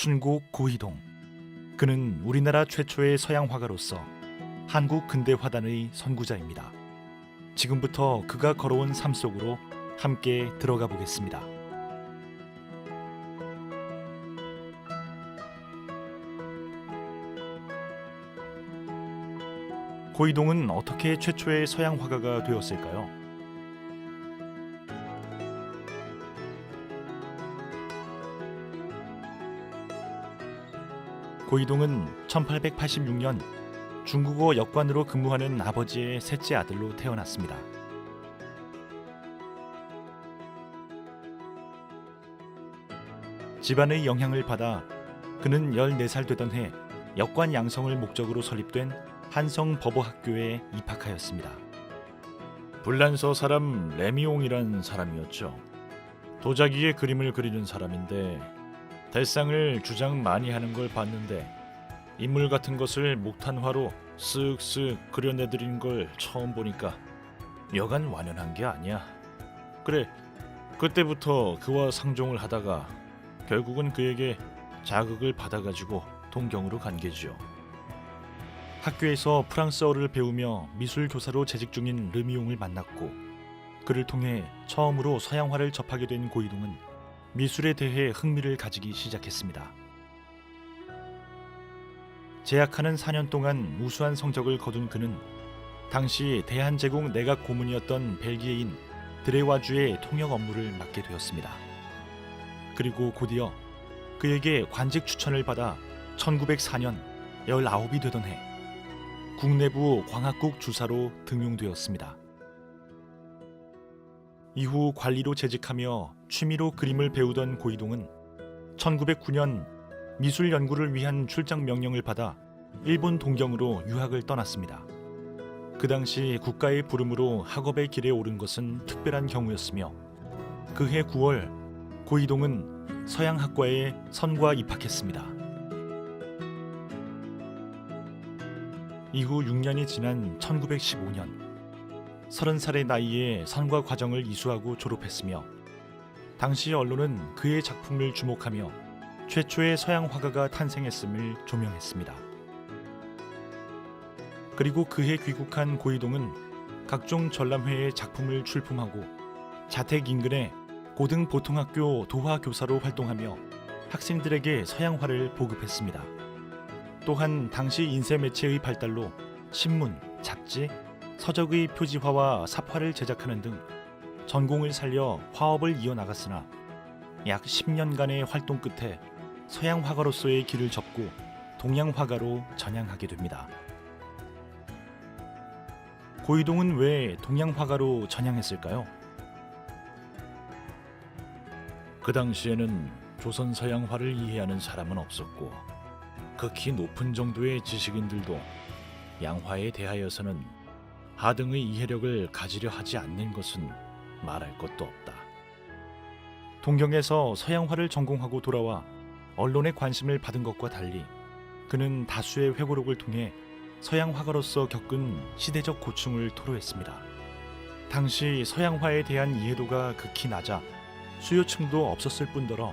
춘국 고희동. 그는 우리나라 최초의 서양 화가로서 한국 근대 화단의 선구자입니다. 지금부터 그가 걸어온 삶 속으로 함께 들어가 보겠습니다. 고희동은 어떻게 최초의 서양 화가가 되었을까요? 고희동은 1886년 중국어 역관으로 근무하는 아버지의 셋째 아들로 태어났습니다. 집안의 영향을 받아 그는 14살 되던 해 역관 양성을 목적으로 설립된 한성법어학교에 입학하였습니다. 불란서 사람 레미옹이란 사람이었죠. 도자기에 그림을 그리는 사람인데 대상을 주장 많이 하는 걸 봤는데 인물 같은 것을 목탄화로 쓱쓱 그려내드린 걸 처음 보니까 여간 완연한 게 아니야. 그래, 그때부터 그와 상종을 하다가 결국은 그에게 자극을 받아가지고 동경으로 간 게지요. 학교에서 프랑스어를 배우며 미술 교사로 재직 중인 르미옹을 만났고 그를 통해 처음으로 서양화를 접하게 된 고희동은 미술에 대해 흥미를 가지기 시작했습니다. 재학하는 4년 동안 우수한 성적을 거둔 그는 당시 대한제국 내각 고문이었던 벨기에인 드레와주의 통역 업무를 맡게 되었습니다. 그리고 곧이어 그에게 관직 추천을 받아 1904년 19이 되던 해 국내부 광학국 주사로 등용되었습니다. 이후 관리로 재직하며 취미로 그림을 배우던 고희동은 1909년 미술 연구를 위한 출장 명령을 받아 일본 동경으로 유학을 떠났습니다. 그 당시 국가의 부름으로 학업의 길에 오른 것은 특별한 경우였으며 그해 9월 고희동은 서양학과에 선과 입학했습니다. 이후 6년이 지난 1915년 30살의 나이에 선과 과정을 이수하고 졸업했으며 당시 언론은 그의 작품을 주목하며 최초의 서양 화가가 탄생했음을 조명했습니다. 그리고 그해 귀국한 고희동은 각종 전람회에 작품을 출품하고 자택 인근의 고등보통학교 도화교사로 활동하며 학생들에게 서양화를 보급했습니다. 또한 당시 인쇄매체의 발달로 신문, 잡지, 서적의 표지화와 삽화를 제작하는 등 전공을 살려 화업을 이어나갔으나 약 10년간의 활동 끝에 서양 화가로서의 길을 접고 동양 화가로 전향하게 됩니다. 고희동은 왜 동양 화가로 전향했을까요? 그 당시에는 조선 서양화를 이해하는 사람은 없었고 극히 높은 정도의 지식인들도 양화에 대하여서는 하등의 이해력을 가지려 하지 않는 것은 말할 것도 없다. 동경에서 서양화를 전공하고 돌아와 언론의 관심을 받은 것과 달리 그는 다수의 회고록을 통해 서양 화가로서 겪은 시대적 고충을 토로했습니다. 당시 서양화에 대한 이해도가 극히 낮아 수요층도 없었을 뿐더러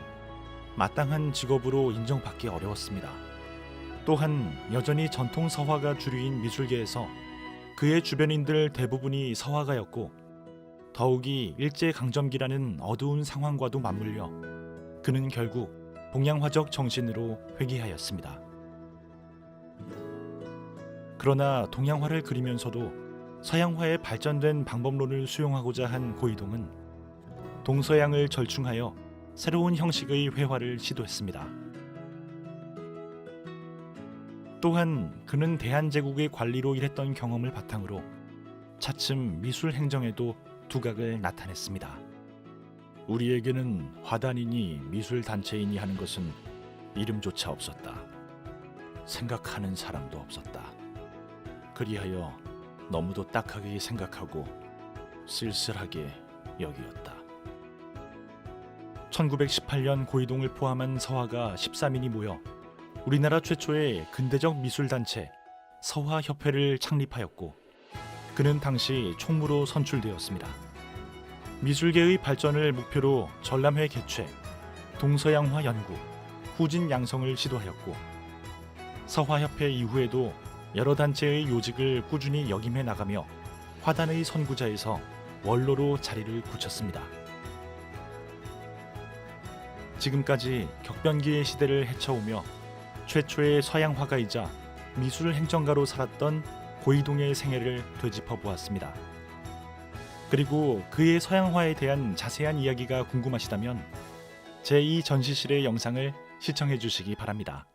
마땅한 직업으로 인정받기 어려웠습니다. 또한 여전히 전통 서화가 주류인 미술계에서 그의 주변인들 대부분이 서화가였고 더욱이 일제강점기라는 어두운 상황과도 맞물려 그는 결국 동양화적 정신으로 회귀하였습니다. 그러나 동양화를 그리면서도 서양화의 발전된 방법론을 수용하고자 한 고희동은 동서양을 절충하여 새로운 형식의 회화를 시도했습니다. 또한 그는 대한제국의 관리로 일했던 경험을 바탕으로 차츰 미술 행정에도 두각을 나타냈습니다. 우리에게는 화단이니 미술 단체이니 하는 것은 이름조차 없었다. 생각하는 사람도 없었다. 그리하여 너무도 딱하게 생각하고 쓸쓸하게 여기었다. 1918년 고희동을 포함한 서화가 13인이 모여 우리나라 최초의 근대적 미술단체 서화협회를 창립하였고 그는 당시 총무로 선출되었습니다. 미술계의 발전을 목표로 전람회 개최, 동서양화 연구, 후진 양성을 시도하였고 서화협회 이후에도 여러 단체의 요직을 꾸준히 역임해 나가며 화단의 선구자에서 원로로 자리를 굳혔습니다. 지금까지 격변기의 시대를 헤쳐오며 최초의 서양 화가이자 미술 행정가로 살았던 고이동의 생애를 되짚어 보았습니다. 그리고 그의 서양화에 대한 자세한 이야기가 궁금하시다면 제2 전시실의 영상을 시청해 주시기 바랍니다.